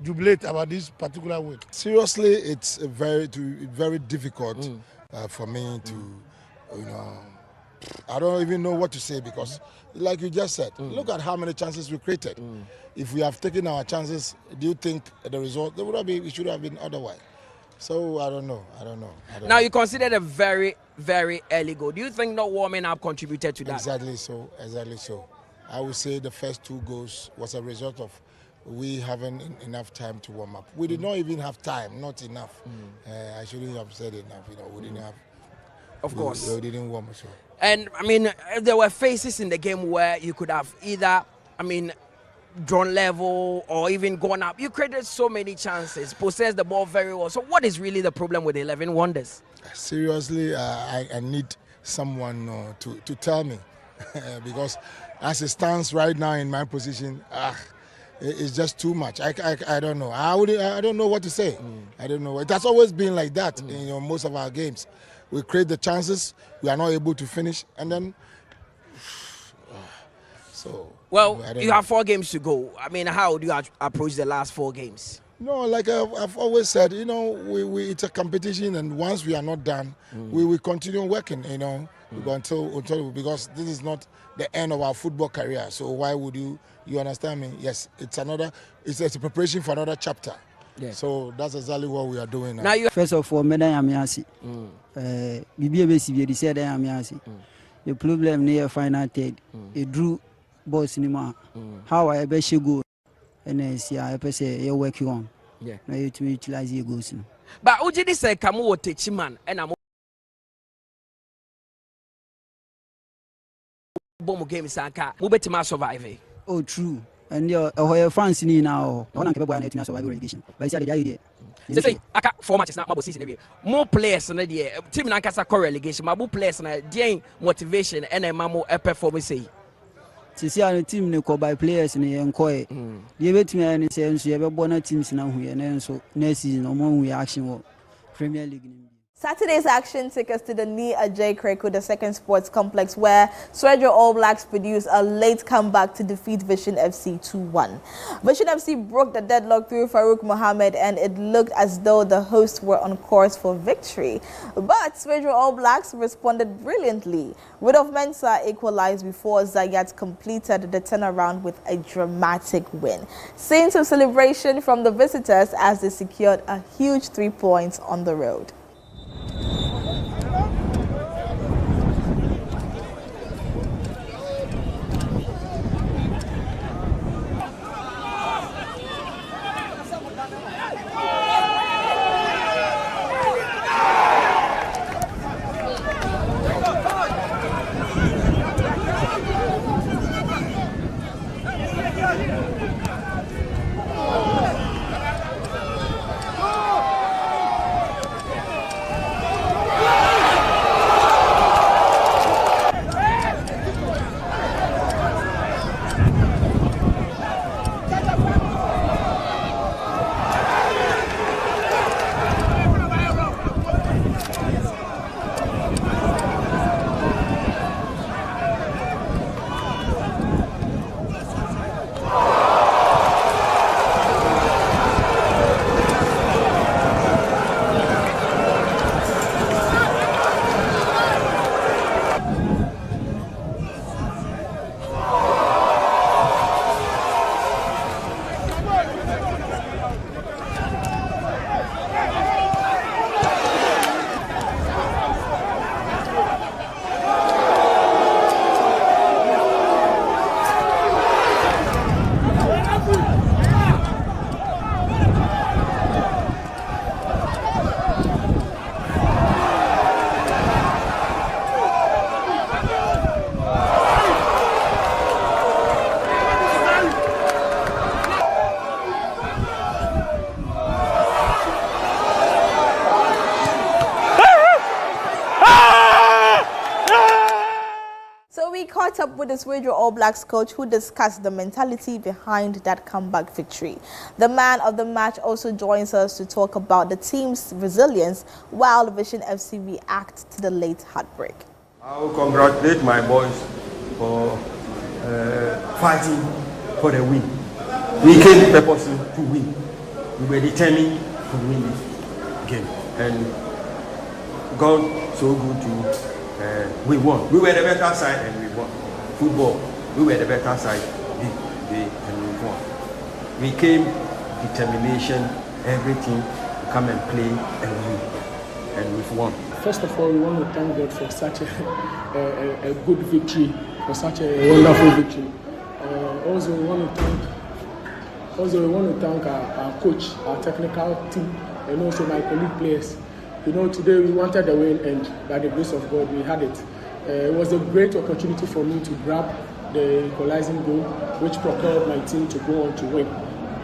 jubilate about this particular win? Seriously, it's very difficult for me to, you know, I don't even know what to say because, like you just said, look at how many chances we created. If we have taken our chances, do you think the result it should have been otherwise? So I don't know. Now you considered a very, very early goal. Do you think not warming up contributed to that? Exactly so. I would say the first 2 goals was a result of we having enough time to warm up. We did not even have time, not enough. I shouldn't have said enough. You know, we didn't have. Of course. We didn't warm up. So. And I mean, there were phases in the game where you could have either, drawn level or even gone up. You created so many chances, possessed the ball very well. So what is really the problem with the 11 Wonders? Seriously, I need someone to tell me because as it stands right now in my position, it's just too much. I don't know. I don't know what to say. I don't know. It has always been like that in most of our games. We create the chances, we are not able to finish, and then so. Well, you have 4 games to go. I mean, how do you approach the last 4 games? No, like I've always said, you know, it's a competition, and once we are not done, we will continue working, you know, until because this is not the end of our football career. So why would you understand me? Yes, it's a preparation for another chapter. Yeah. So that's exactly what we are doing now. First of all, the problem near final third, it drew boss anymore. How I bet you go, and then see, I say you're working on. Yeah, now you to utilize your goals. But who did say Kamu teach man and I'm bomb game Sanka, who bet to survive? Oh, true. And your fans need now. I want to keep to survive relegation. But it's the idea. They say, I got 4 matches now, season. More players than the team Nankasa relegation, my players and the motivation and a mammo performance. To see our team no by players in the encoy. You bet me and say, you have a bonnet teams now, and so next season, no more reaction Premier League. Saturday's action took us to the Ni Ajay Kreko, the second sports complex, where Sergio All Blacks produced a late comeback to defeat Vision FC 2-1. Vision FC broke the deadlock through Farouk Mohammed, and it looked as though the hosts were on course for victory. But Sergio All Blacks responded brilliantly. Rudolf Mensah equalized before Zayat completed the turnaround with a dramatic win. Scenes of celebration from the visitors as they secured a huge 3 points on the road. Up with the Sergio All Blacks coach, who discussed the mentality behind that comeback victory. The man of the match also joins us to talk about the team's resilience while Vision FC react to the late heartbreak. I will congratulate my boys for fighting for the win. We came purposely to win. we were determined to win this game. And God so good to we won. We were the better side and we won. Football, we were the better side and we won. We came determination, everything to come and play and win. And we've won. First of all, we want to thank God for such a good victory, for such a wonderful victory. Also, we want to thank our coach, our technical team, and also my colleague players. You know, today we wanted the win, and by the grace of God, we had it. It was a great opportunity for me to grab the equalizing goal, which propelled my team to go on to win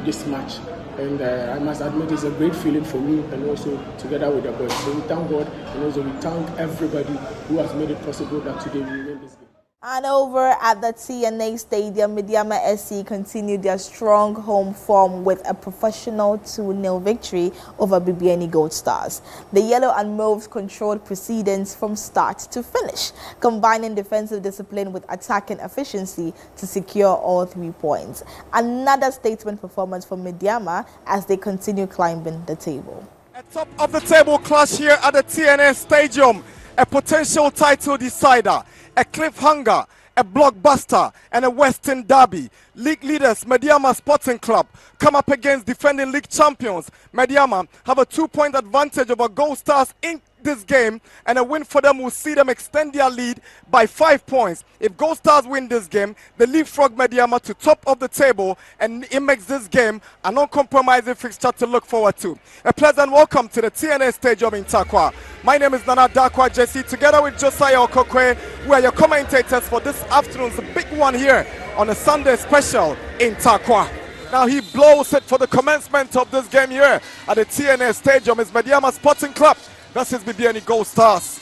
this match. And I must admit, it's a great feeling for me and also together with the boys. So we thank God, and also we thank everybody who has made it possible that today we win this game. And over at the TNA Stadium, Medeama SC continued their strong home form with a professional 2-0 victory over BBNE Gold Stars. The Yellow and Mauves controlled proceedings from start to finish, combining defensive discipline with attacking efficiency to secure all 3 points. Another statement performance for Medeama as they continue climbing the table. A top of the table clash here at the TNA Stadium, a potential title decider. A cliffhanger, a blockbuster, and a Western derby. League leaders Medeama Sporting Club come up against defending league champions. Medeama have a 2-point advantage over Gold Stars in this game, and a win for them will see them extend their lead by 5 points. If Gold Stars win this game, they leapfrog Medeama to top of the table, and it makes this game an uncompromising fixture to look forward to. A pleasant welcome to the TNA Stadium in Tarkwa. My name is Nana Darkwa Jesse, together with Josiah Okokwe. We are your commentators for this afternoon's big one here on a Sunday special in Tarkwa. Now he blows it for the commencement of this game here at the TNA Stadium. It's Medeama Sporting Club versus BBNE Gold Stars.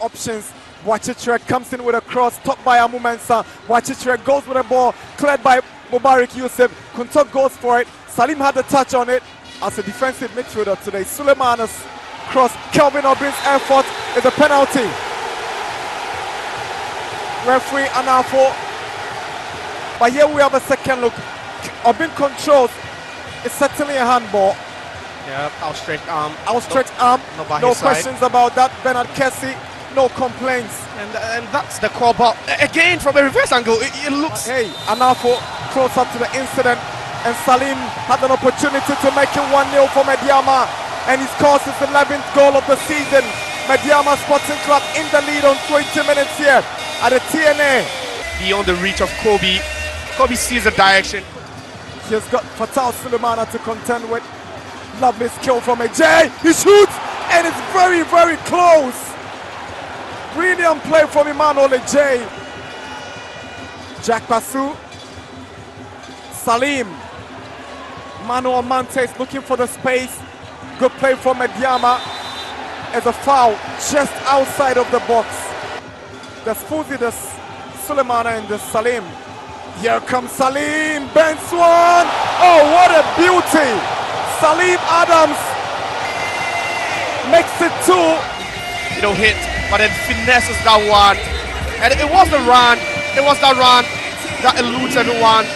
Options. Wachichire comes in with a cross, topped by Amu Mensah. Wachichire goes with a ball, cleared by Mubarak Yusuf. Kuntok goes for it. Salim had the touch on it as a defensive midfielder today. Suleimana's cross, Kelvin Obin's effort is a penalty. Referee Anafo. But here we have a second look. Obin controls. It's certainly a handball. Yeah, outstretched arm. Outstretched arm. No questions about that. Bernard Kessie, no complaints. And that's the call. But again, from a reverse angle, it looks. Hey, Anafo close up to the incident. And Salim had an opportunity to make it 1-0 for Medeama. And he scores his 11th goal of the season. Medeama Sporting Club in the lead on 20 minutes here at the TNA. Beyond the reach of Kobe. Kobe sees the direction. He's got Fatal Suleimana to contend with. Lovely skill from AJ. He shoots and it's very, very close. Brilliant play from Emmanuel AJ. Jack Basu. Salim. Manuel Mantes looking for the space. Good play from Medeama. As a foul just outside of the box. There's Fuzi, there's Suleimana and there's Salim. Here comes Salim. Ben Swan. Oh, what a beauty. Salim Adams makes it 2. Hit, but then finesses that one. And it was the run. It was that run that eludes everyone.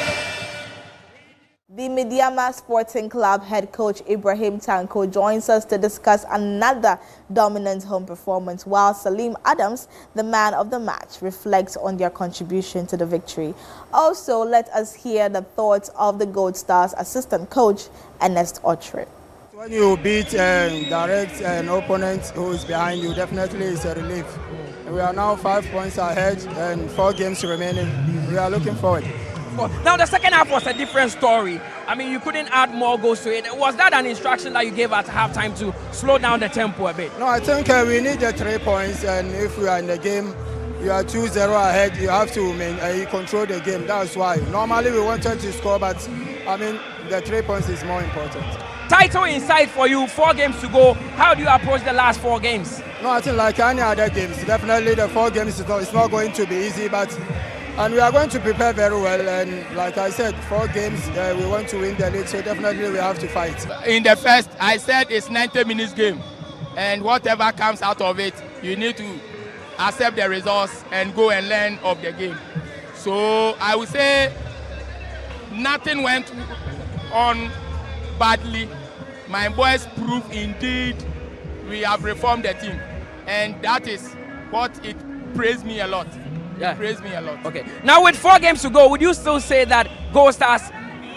The Medeama Sporting Club head coach Ibrahim Tanko joins us to discuss another dominant home performance, while Salim Adams, the man of the match, reflects on their contribution to the victory. Also, let us hear the thoughts of the Gold Stars assistant coach, Ernest Otre. When you beat direct an opponent who is behind you, definitely it's a relief. We are now 5 points ahead and 4 games remaining. We are looking forward. Now the second half was a different story. I mean, you couldn't add more goals to it. Was that an instruction that you gave at halftime to slow down the tempo a bit? No, I think we need the 3 points, and if we are in the game, you are 2-0 ahead, you have to control the game. That's why. Normally we wanted to score, but I mean, the 3 points is more important. Title in sight for you, 4 games to go. How do you approach the last 4 games? No, I think like any other games, definitely the 4 games it's not going to be easy, and we are going to prepare very well. And like I said, 4 games, we want to win the league, so definitely we have to fight. In the first, I said it's 90 minutes game, and whatever comes out of it, you need to accept the results and go and learn of the game. So I would say nothing went on badly, my boys prove indeed we have reformed the team. And that is what it praised me a lot. Yeah. It praised me a lot. Okay. Now with 4 games to go, would you still say that Gold Stars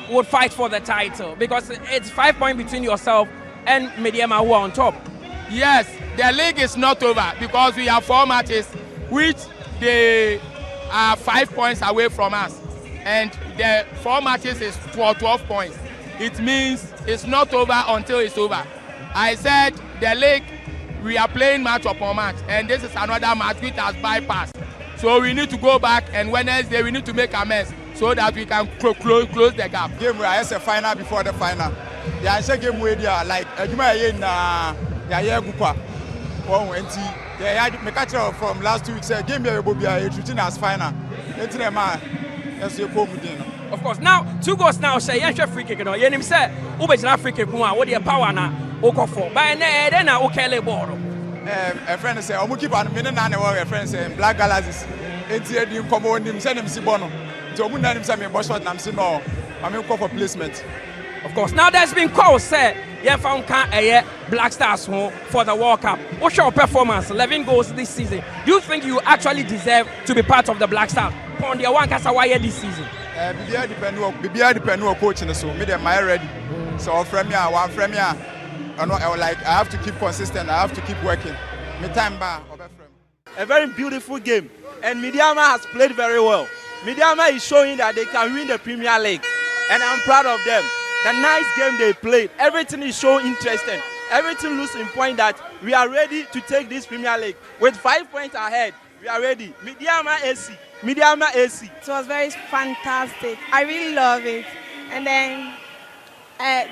would fight for the title? Because it's 5 points between yourself and Mediama who are on top. Yes, the league is not over because we have 4 matches, which they are 5 points away from us. And the 4 matches is 12 points. It means it's not over until it's over. I said the league, we are playing match upon match, and this is another match which has bypassed. So we need to go back, and Wednesday we need to make amends so that we can close the gap. Game where I say final before the final. The answer game where they are like from last 2 weeks. Game here will be a routine as final. Of course. Now 2 goals now. Say you free kick. No, you say Ubejina free kick. What the power na oko for? By then na okay ball. A friend say, "Omu keep on minute na a friend say Black Galaxies." Enti edi come on him send him si bono. So omu na him say me boss shot na me say no. I'm call for placement. Of course. Now there's been calls say you found can Black Stars for the World Cup. What's your performance? 11 goals this season. Do you think you actually deserve to be part of the Black Stars? On the one cast away this season. Bibia depend on coaching so me dem ready. So from here, one from here. I have to keep consistent. I have to keep working. Me time bar. A very beautiful game, and Mediama has played very well. Mediama is showing that they can win the Premier League, and I'm proud of them. The nice game they played, everything is so interesting. Everything looks in point that we are ready to take this Premier League. With 5 points ahead, we are ready. Mediama AC. Mediama AC. It was very fantastic. I really love it. And then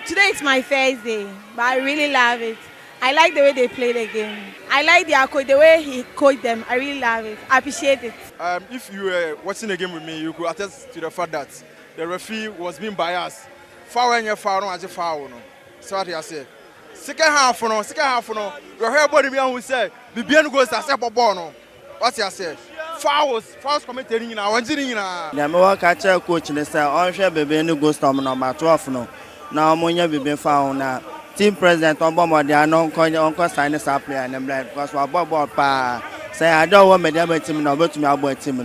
today it's my first day, but I really love it. I like the way they play the game. I like the way he coached them. I really love it. I appreciate it. If you were watching the game with me, you could attest to the fact that the referee was being biased. Foul and your foul, as a foul. So what I say. Second half, your hair body who said, Bibian goes as a bono. What I say. Fouls committed in our engineering. The catcher coach in the style, all share baby no ghost on my 12 no. Now, Monia be been found now. Team president Obama, they are non uncle sign us up player and because we're ball pa. Say, I don't want me to team no, but to me about team.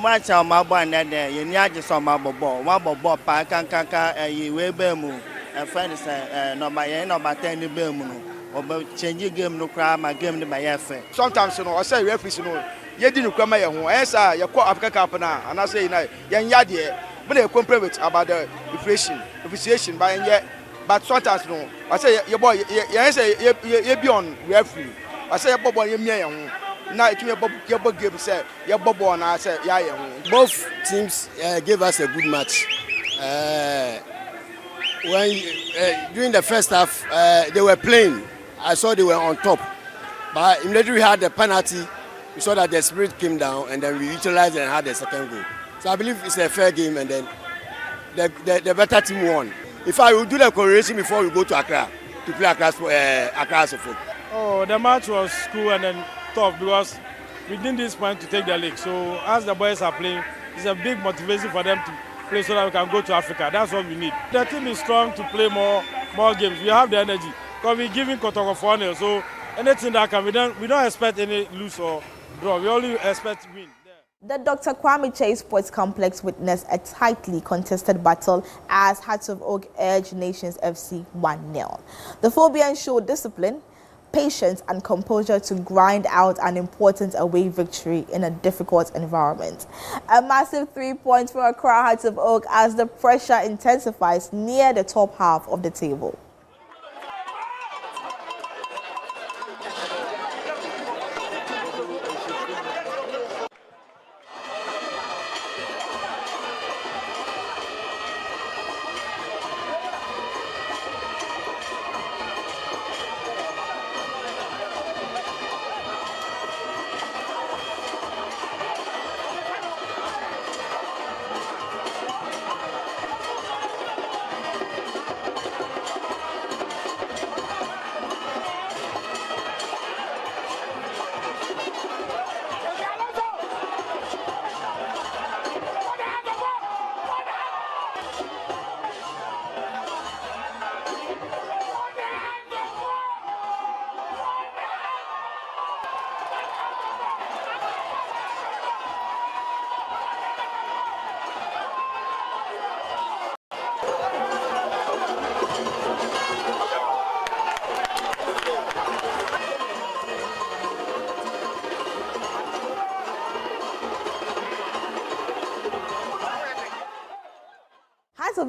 Much of my boy and there, you near just on my ball, ball, pa, can, you will be moved. And friend say, no, my end of my 10 bemu. Or changing game no crime, my game to my effort. Sometimes, you know, I say, referee, no. You didn't come here, answer your call Africa Cup now, and I say, young Yadi, but they compare with about the appreciation by yet. But sometimes, no, I say, your boy, you say, you're beyond referee. I say, Bobo, you're young. Now, it's your book game, say, your Bobo, and I say, yeah, both teams gave us a good match. When during the first half, they were playing, I saw they were on top. But immediately we had the penalty. We saw that the spirit came down, and then we utilized and had the second goal. So I believe it's a fair game, and then the better team won. If I will do the correlation before we go to Accra to play Accra Sofo. Oh, the match was cool and then tough because we need this point to take the league. So as the boys are playing, it's a big motivation for them to play so that we can go to Africa. That's what we need. The team is strong to play more games. We have the energy because we're giving Kotoko 4-0. So anything that can be done, we don't expect any lose or draw. We only expect win. The Dr. Kwame Chase Sports Complex witnessed a tightly contested battle as Hearts of Oak edged Nations FC 1-0. The Phobians showed discipline, patience and composure to grind out an important away victory in a difficult environment. A massive 3 points for Accra Hearts of Oak as the pressure intensifies near the top half of the table.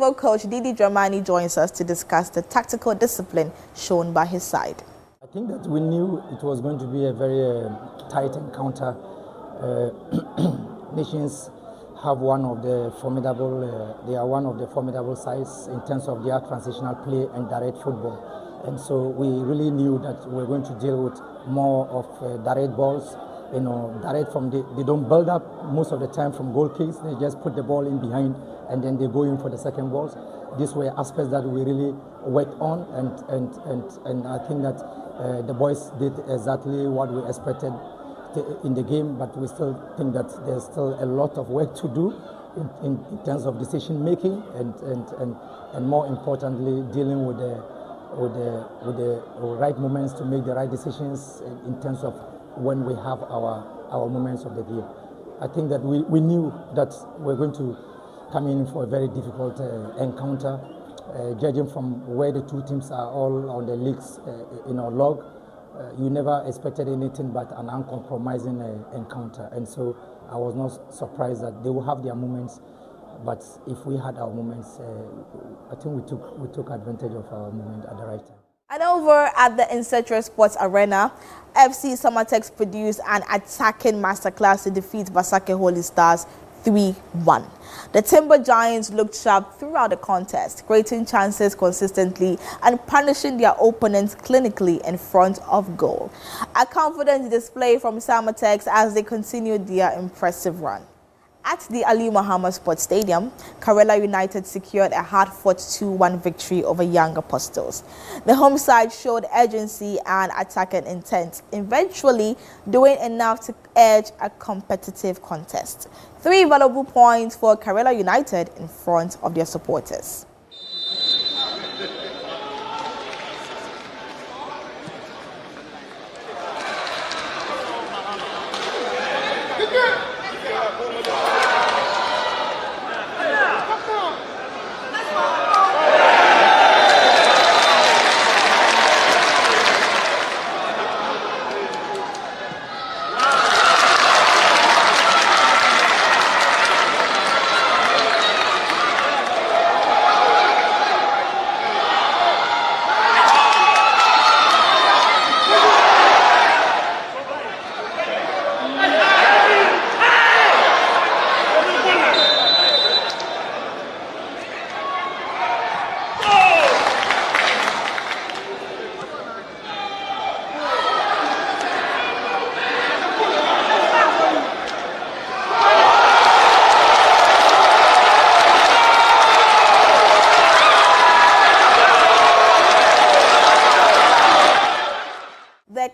Football coach Didi Dramani joins us to discuss the tactical discipline shown by his side. I think that we knew it was going to be a very tight encounter. Nations have one of the formidable, they are one of the formidable sides in terms of their transitional play and direct football. And so we really knew that we were going to deal with more of direct balls, direct from they don't build up most of the time from goal kicks. They just put the ball in behind and then they go in for the second balls. These were aspects that we really worked on, and I think that the boys did exactly what we expected in the game, but we still think that there's still a lot of work to do in terms of decision making and more importantly dealing with the right moments to make the right decisions in terms of when we have our moments of the game. I think that we knew that we're going to come in for a very difficult encounter, judging from where the two teams are all on the leagues log. You never expected anything but an uncompromising encounter, and so I was not surprised that they will have their moments. But if we had our moments, I think we took advantage of our moment at the right time. And over at the Insetra Sports Arena, FC Summertex produced an attacking masterclass to defeat Basake Holy Stars 3-1. The Timber Giants looked sharp throughout the contest, creating chances consistently and punishing their opponents clinically in front of goal. A confident display from Summertex as they continued their impressive run. At the Ali Muhammad Sports Stadium, Karela United secured a hard-fought 2-1 victory over Young Apostles. The home side showed urgency and attacking intent, eventually doing enough to edge a competitive contest. 3 valuable points for Karela United in front of their supporters.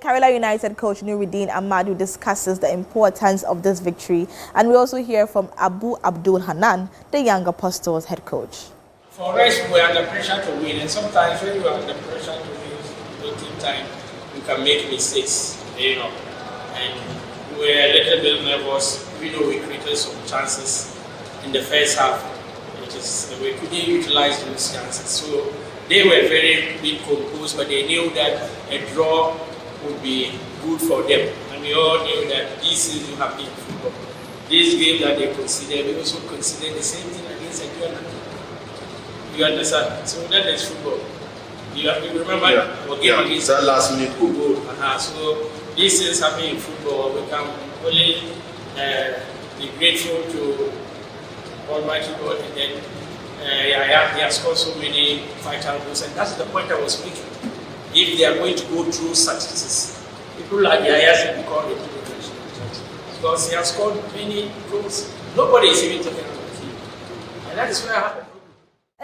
Karela United coach Nuruddin Amadu discusses the importance of this victory, and we also hear from Abu Abdul Hanan, the Young Apostles head coach. For us, we are under pressure to win, and sometimes when you are under pressure to win, time, you can make mistakes, and we were a little bit nervous, even though we created some chances in the first half, we couldn't utilize those chances. So they were very big composed, but they knew that a draw would be good for them. And we all knew that this is what happened in football. This game that they consider, we also consider the same thing against Ghana. You understand? So that is football. You remember our game against that last minute goal. So these things happen in football. We can only be grateful to Almighty God, and then he has scored so many vital goals, and that's the point I was making. If they are going to go through successes, people like Yaya should be called the because he has scored many goals. Nobody is even talking about him, and that is where I have.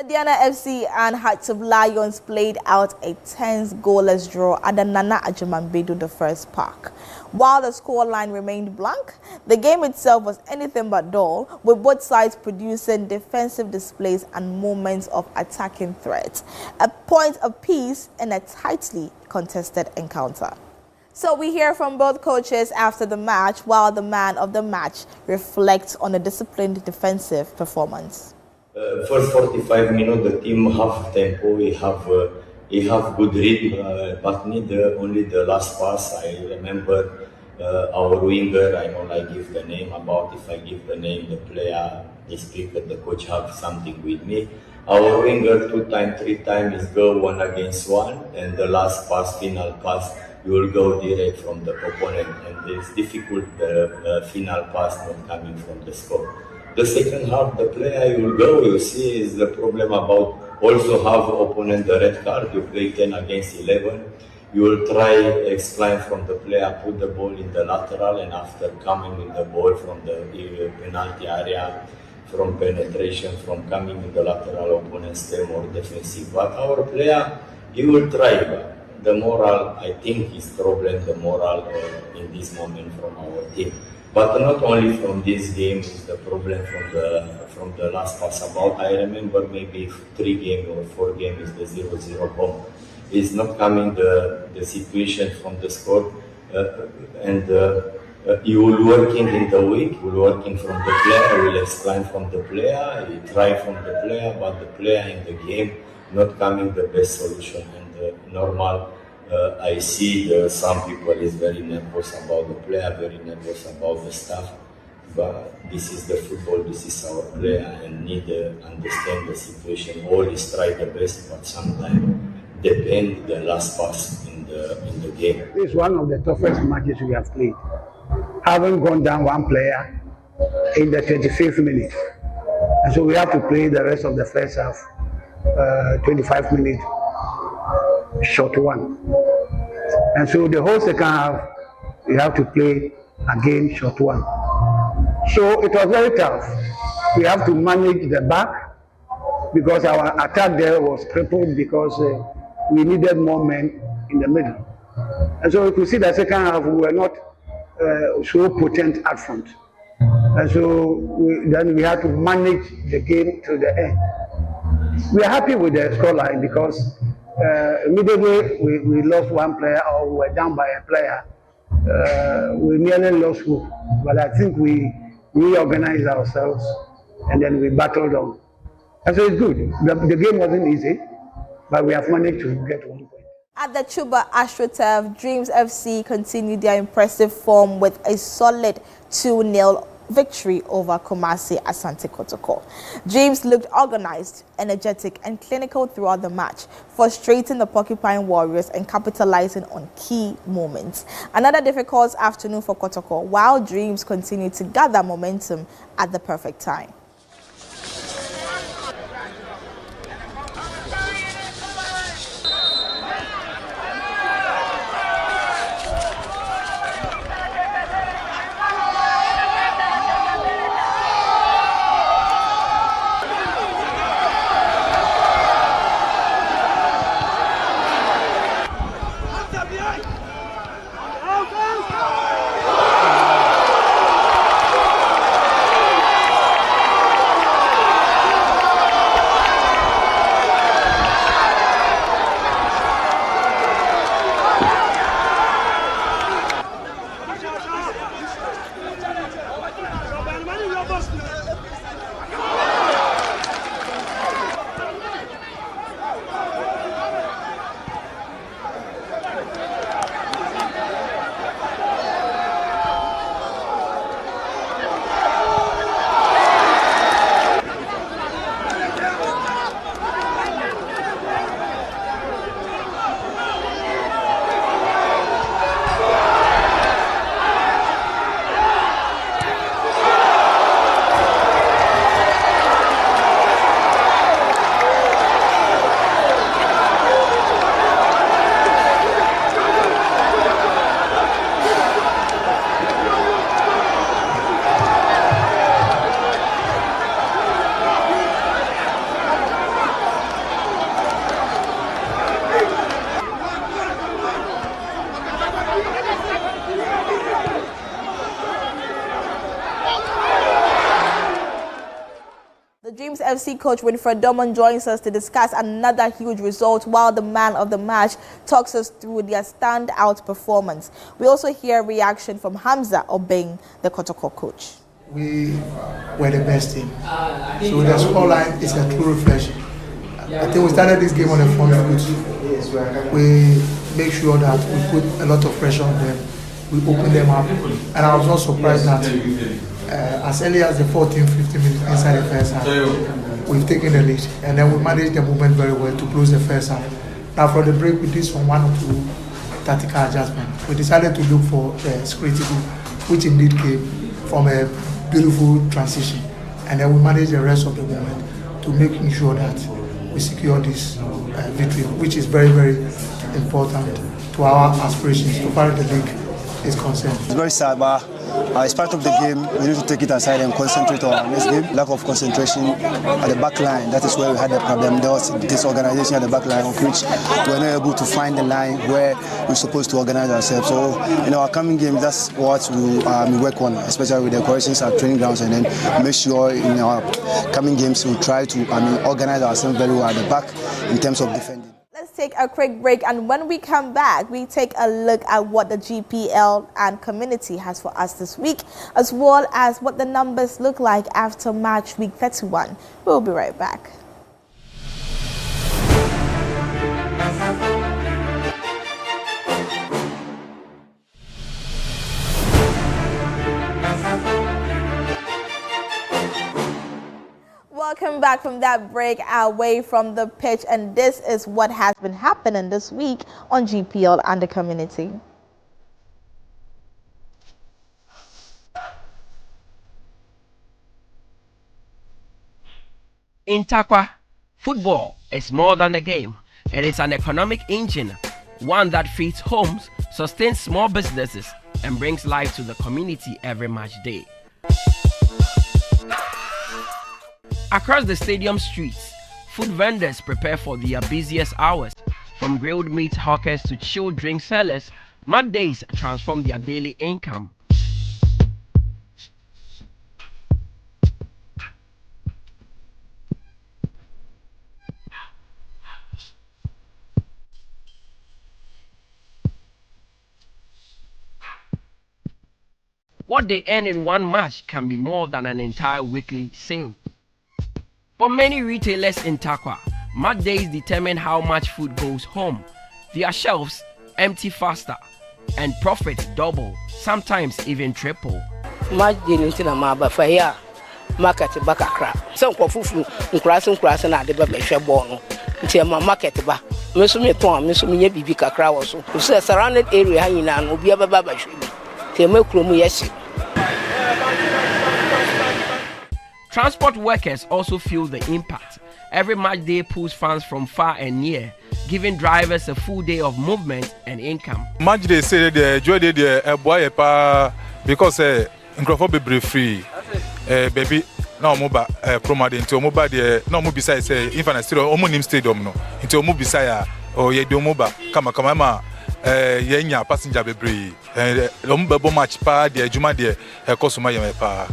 Diana FC and Hearts of Lions played out a tense goalless draw at the Nana Ajimambedu the First Park. While the scoreline remained blank, the game itself was anything but dull, with both sides producing defensive displays and moments of attacking threat. A point of peace in a tightly contested encounter. So we hear from both coaches after the match, while the man of the match reflects on a disciplined defensive performance. First 45 minutes, the team have tempo. We have good rhythm, but need only the last pass. I remember our winger. I don't like give the name about. If I give the name, the player, the speaker, the coach have something with me. Our winger 2 times, 3 times is go 1 against 1, and the last pass, final pass, you will go direct from the opponent, and it's difficult the final pass not coming from the score. The second half, the player you will go, you see, is the problem about also have opponent the red card. You play 10 against 11. You will try explain from the player, put the ball in the lateral, and after coming with the ball from the penalty area, from penetration, from coming in the lateral, opponent stay more defensive. But our player, he will try. But the moral, I think, is problem. The moral in this moment from our team. But not only from this game is the problem from the last pass about. I remember maybe 3 games or 4 games is the 0-0 bomb. It's not coming the situation from the score and you will working in the week, you will working from the player, will explain from the player, you try from the player, but the player in the game not coming the best solution and normal. I see some people is very nervous about the player, very nervous about the staff, but this is the football, this is our player and need to understand the situation. Always try the best, but sometimes depend the last pass in the game. This is one of the toughest matches we have played. Having gone down 1 player in the 25th minute, and so we have to play the rest of the first half, 25 minutes. Short 1, and so the whole second half we have to play again short 1. So it was very tough. We have to manage the back because our attack there was crippled because we needed more men in the middle, and so we could see the second half we were not so potent up front, and so then we had to manage the game to the end. We are happy with the scoreline because immediately we lost 1 player or we were down by a player. We nearly lost hope, but I think we reorganized ourselves and then we battled on. And so it's good. The game wasn't easy, but we have managed to get 1 point. At the Chuba AstroTurf, Dreams FC continued their impressive form with a solid 2-0 victory over Kumasi Asante Kotoko. Dreams looked organized, energetic and clinical throughout the match, frustrating the Porcupine Warriors and capitalizing on key moments. Another difficult afternoon for Kotoko, while Dreams continued to gather momentum at the perfect time. Dreams FC coach Winfred Dorman joins us to discuss another huge result, while the man of the match talks us through their standout performance. We also hear reaction from Hamza Obeng, the Kotoko coach. We were the best team. So the scoreline is a true reflection. I think we started this game on the front foot. We make sure that we put a lot of pressure on them. We open them up. And I was not surprised that as early as the 14-15 minutes inside the first half, we've taken the lead, and then we managed the movement very well to close the first half. Now from the break, we did some 1 or 2 tactical adjustments. We decided to look for security, which indeed came from a beautiful transition, and then we managed the rest of the movement to making sure that we secure this victory, which is very, very important to our aspirations so far as the league is concerned. It's very sad, but as part of the game, we need to take it aside and concentrate on our next game. Lack of concentration at the back line, that is where we had the problem. There was disorganization at the back line, of which we were not able to find the line where we're supposed to organize ourselves. So in our coming game, that's what we work on, especially with the corrections at training grounds, and then make sure in our coming games we try to organize ourselves very well at the back in terms of defending. Let's take a quick break, and when we come back, we take a look at what the GPL and community has for us this week, as well as what the numbers look like after match week 31. We'll be right back. Welcome back from that break away from the pitch, and this is what has been happening this week on GPL and the community. In Tarkwa, football is more than a game. It is an economic engine, one that feeds homes, sustains small businesses, and brings life to the community every match day. Across the stadium streets, food vendors prepare for their busiest hours. From grilled meat hawkers to chilled drink sellers, match days transform their daily income. What they earn in one match can be more than an entire weekly sale. For many retailers in Tarkwa, match days determine how much food goes home. Their shelves empty faster and profit double, sometimes even triple. Match day into the maba market bakakra. Some kofufu nkrasa na de bebe hwebo no. Nti ma market ba. Meso me ton meso me bibi kakra wo so. So surrounded area ha nyina no obi ababa ba hwebi. Ti ma kromu yesi. Transport workers also feel the impact. Every match day pulls fans from far and near, giving drivers a full day of movement and income. Match day say the joy day the boy pa because nkrofo be free. Baby na omoba promo dey nti omoba dey na omo beside say Infinite Stadium omo nim stadium no. Nti omo beside o ye dey omoba kama ma yenya passenger bebree. Omo be match pa dey adwuma dey ekosoma yem pa.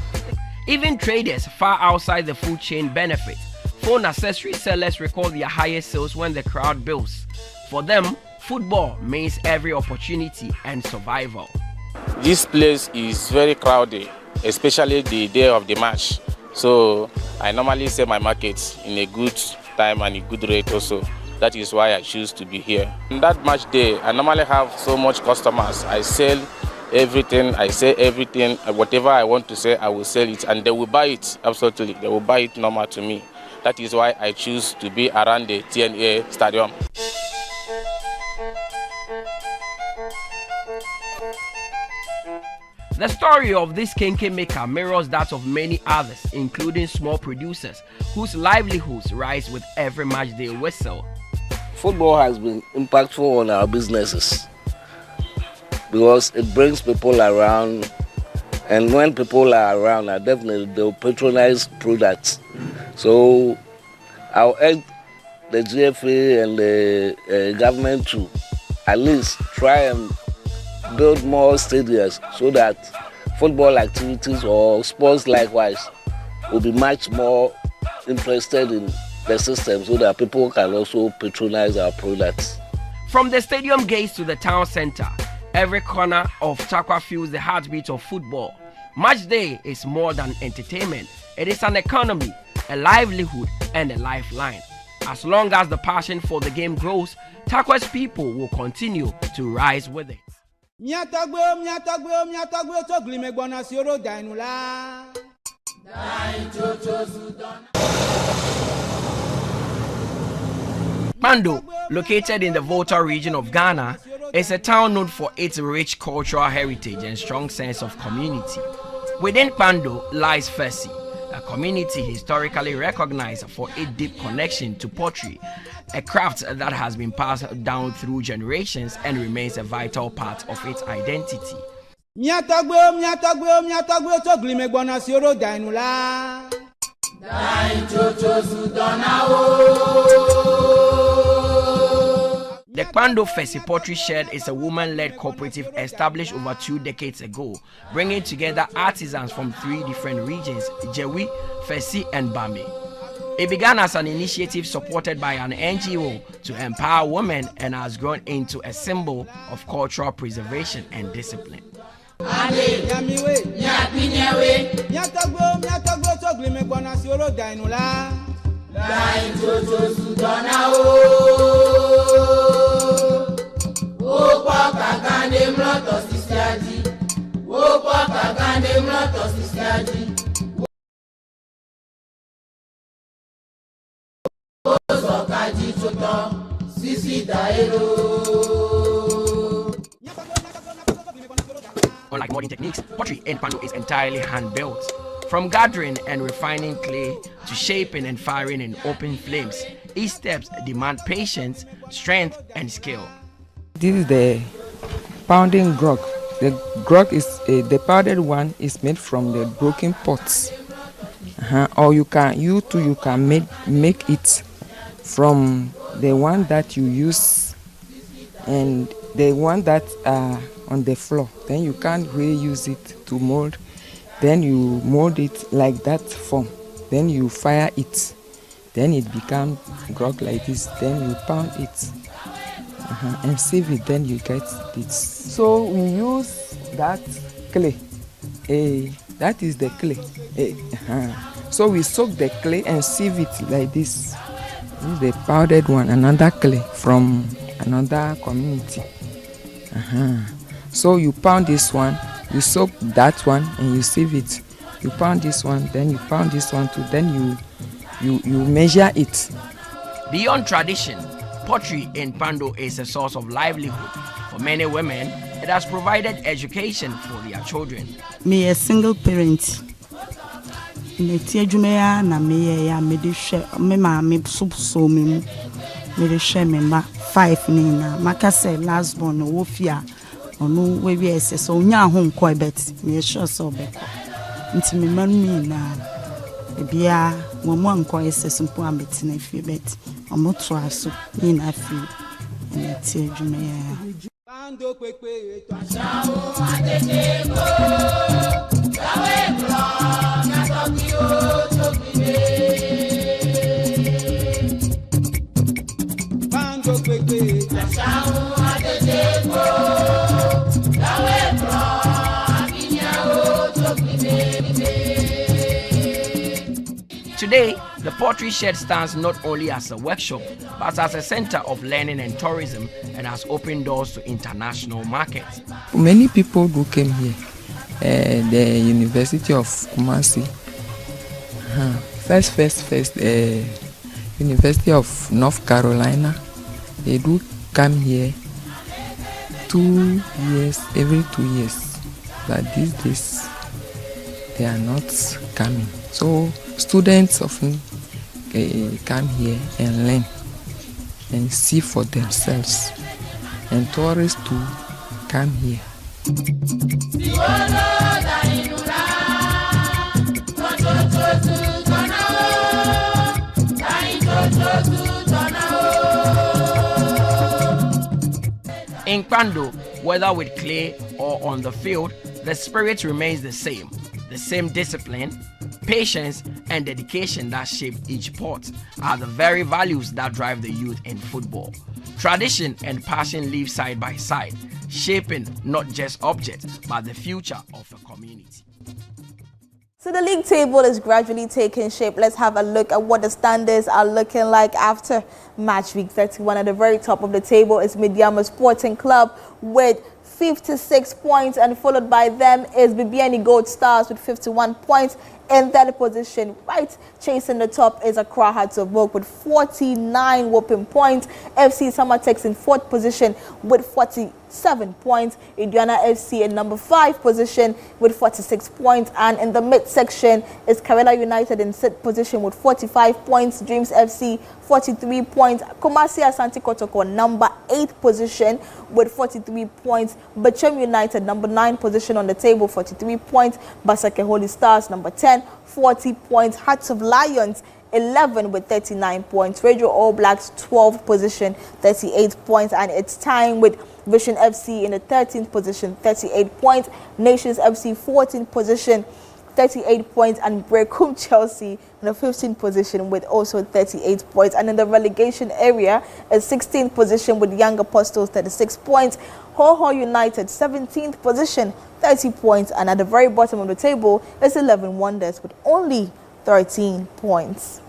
Even traders far outside the food chain benefit. Phone accessory sellers record their highest sales when the crowd builds. For them, football means every opportunity and survival. This place is very crowded, especially the day of the match. So I normally sell my markets in a good time and a good rate also. That is why I choose to be here. On that match day, I normally have so much customers. I sell everything, whatever I want to sell, I will sell it, and they will buy it, absolutely. They will buy it normal to me. That is why I choose to be around the TNA Stadium. The story of this kenke maker mirrors that of many others, including small producers, whose livelihoods rise with every match day whistle. Football has been impactful on our businesses, because it brings people around, and when people are around, definitely they'll patronize products. So I'll urge the GFA and the government to at least try and build more stadiums so that football activities or sports likewise will be much more interested in the system, so that people can also patronize our products. From the stadium gates to the town center, every corner of Tarkwa feels the heartbeat of football. Match day is more than entertainment. It is an economy, a livelihood, and a lifeline. As long as the passion for the game grows, Tarkwa's people will continue to rise with it. Pando, located in the Volta region of Ghana, is a town known for its rich cultural heritage and strong sense of community. Within Pando lies Fessi, a community historically recognized for its deep connection to pottery, a craft that has been passed down through generations and remains a vital part of its identity. The Pando Fessi Pottery Shed is a woman-led cooperative established over 2 decades ago, bringing together artisans from 3 different regions, Jewi, Fessi, and Bami. It began as an initiative supported by an NGO to empower women and has grown into a symbol of cultural preservation and discipline. Unlike modern techniques, pottery in Pando is entirely hand-built. From gathering and refining clay to shaping and firing in open flames, each step demands patience, strength, and skill. This is the pounding grog. The grog is the powdered one is made from the broken pots, or you can make it from the one that you use and the one that are on the floor. Then you can't reuse it to mold. Then you mold it like that form. Then you fire it. Then it becomes grog like this. Then you pound it and sieve it. Then you get this. So we use that clay. That is the clay. So we soak the clay and sieve it like this. This is the powdered one, another clay from another community. So you pound this one, you soak that one, and you sieve it. You pound this one, then you pound this one too. Then you measure it. Beyond tradition, pottery in Pando is a source of livelihood. For many women, it has provided education for their children. Me a single parent. Me tiajumea na me ya me de share me ma me so me de share me ma 5 ni na maka say last born wo fia onu we wi ese so nya ho nko bet me sure so be ko nti me man mi na e bia wo mo nko ese simple ambet na fie bet omo to aso ni na fie me tiajumea Pando pepe to asao atete ko yawe bro na tokyo tokime Pando pepe to asao atete ko yawe bro abinya tokime. Today, the pottery shed stands not only as a workshop, but as a center of learning and tourism, and has opened doors to international markets. Many people who came here, the University of Kumasi, first, University of North Carolina, they do come here 2 years, every 2 years, but these days they are not coming. So students often come here and learn and see for themselves, and tourists too come here. In Pando, whether with clay or on the field, the spirit remains the same discipline, patience, and dedication that shape each sport are the very values that drive the youth in football. Tradition and passion live side by side, shaping not just objects, but the future of a community. So the league table is gradually taking shape. Let's have a look at what the standings are looking like after match week 31. At the very top of the table is Mediama Sporting Club with 56 points, and followed by them is Bibiani Gold Stars with 51 points. In third position, right chasing the top is Accra Hearts of Oak with 49 whopping points. FC Samatex in fourth position with 47 points. Aduana FC in number 5 position with 46 points. And in the midsection is Karela United in 6th position with 45 points. Dreams FC 43 points. Kumasi Asante Kotoko number 8 position with 43 points. Bachem United number 9 position on the table, 43 points. Basake Holy Stars number 10, 40 points. Hearts of Lions 11 with 39 points. Radio All Blacks 12th position, 38 points. And it's time with Vision FC in the 13th position, 38 points. Nations FC 14th position, 38 points, and Brecum Chelsea in the 15th position with also 38 points. And in the relegation area, a 16th position with Young Apostles, 36 points. Ho United, 17th position, 30 points. And at the very bottom of the table is 11 Wonders with only 13 points.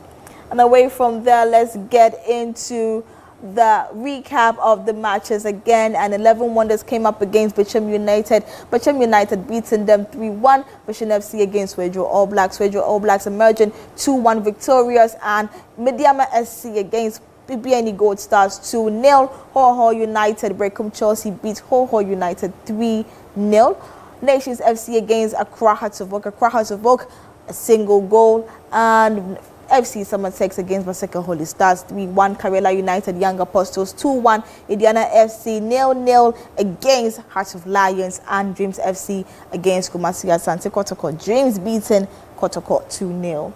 And away from there, let's get into the recap of the matches again. And 11 Wonders came up against Bachem United. Bachem United beating them 3-1. Vision FC against Radio All Blacks. Radio All Blacks emerging 2-1 victorious. And Mediama SC against BBNE Gold Stars 2-0. Ho United, Brecum Chelsea beat Ho United 3-0. Nations FC against Accra Hearts of Oak. Accra Hearts of Oak, a single goal. And FC Samatex against Baseke Holy Stars 3-1. Karela United Young Apostles 2-1. Indiana FC 0-0 against Hearts of Lions. And Dreams FC against Kumasi Asante Kotoko. Dreams beaten Kotoko 2-0.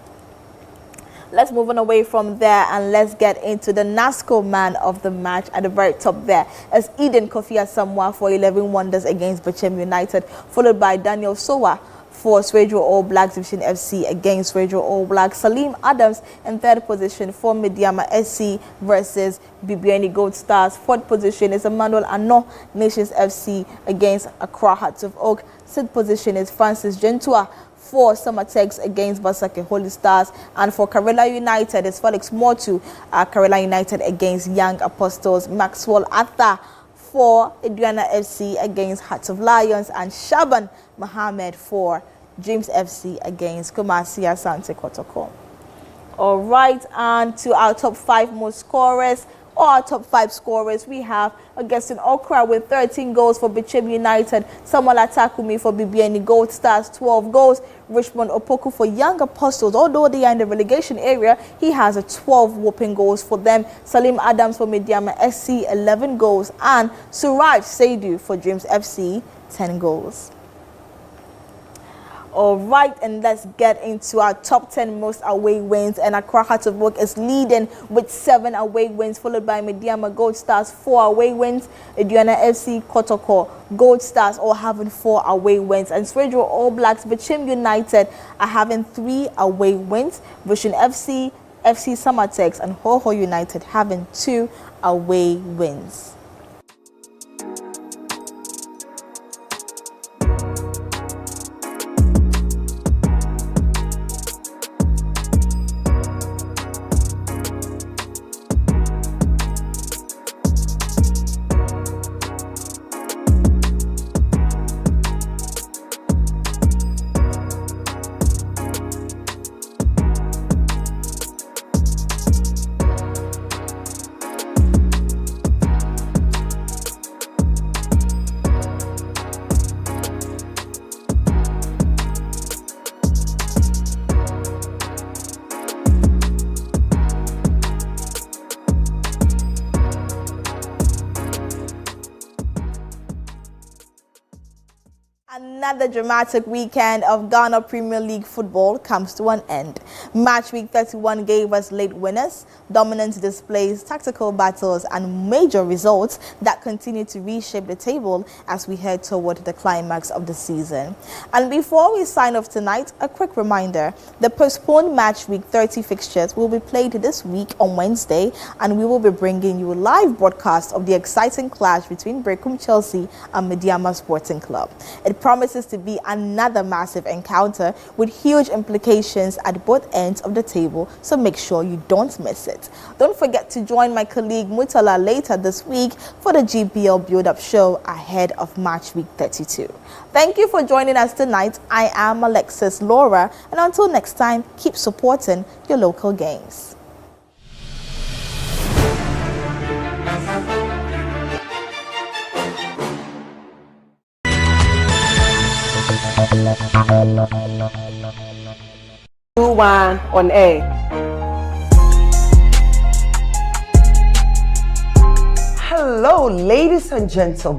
Let's move on away from there and let's get into the NASCO man of the match. At the very top there is Eden Kofi Asamoah for 11 Wonders against Bachem United, followed by Daniel Sowa for Radio All Blacks. Vision FC against Radio All Blacks. Salim Adams in third position for Mediama SC versus BBNE Gold Stars. Fourth position is Emmanuel Ano, Nations FC against Accra Hearts of Oak. Sixth position is Francis Gentua for Samatex against Basake Holy Stars. And for Karela United is Felix Motu, Karela United against Young Apostles. Maxwell Atha for Aduana FC against Hearts of Lions. And Shaban Mohammed for Dreams FC against Kumasi Asante Kotoko. All right, and to our top 5 most scorers, or our top 5 scorers, we have Augustine Okra with 13 goals for Bachem United, Samuel Atakumi for BBNE Gold Stars, 12 goals, Richmond Opoku for Young Apostles, although they are in the relegation area, he has a 12 whopping goals for them, Salim Adams for Mediama SC, 11 goals, and Suraj Saidu for Dreams FC, 10 goals. All right, and let's get into our top 10 most away wins. And Accra Hearts of Oak is leading with 7 away wins, followed by Mediama Gold Stars, 4 away wins. Aduana FC, Kotoko, Gold Stars all having 4 away wins. And Radio All Blacks, Bachem United are having 3 away wins. Vision FC, FC Samatex, and Ho United having 2 away wins. Another dramatic weekend of Ghana Premier League football comes to an end. Match week 31 gave us late winners, dominant displays, tactical battles, and major results that continue to reshape the table as we head toward the climax of the season. And before we sign off tonight, a quick reminder: the postponed match week 30 fixtures will be played this week on Wednesday, and we will be bringing you a live broadcast of the exciting clash between Brecum Chelsea and Mediama Sporting Club. It promises to be another massive encounter with huge implications at both ends of the table, so make sure you don't miss it. Don't forget to join my colleague Mutala later this week for the GPL build-up show ahead of Match Week 32. Thank you for joining us tonight. I am Alexis Laura, and until next time, keep supporting your local games. One on air. Hello, ladies and gentlemen.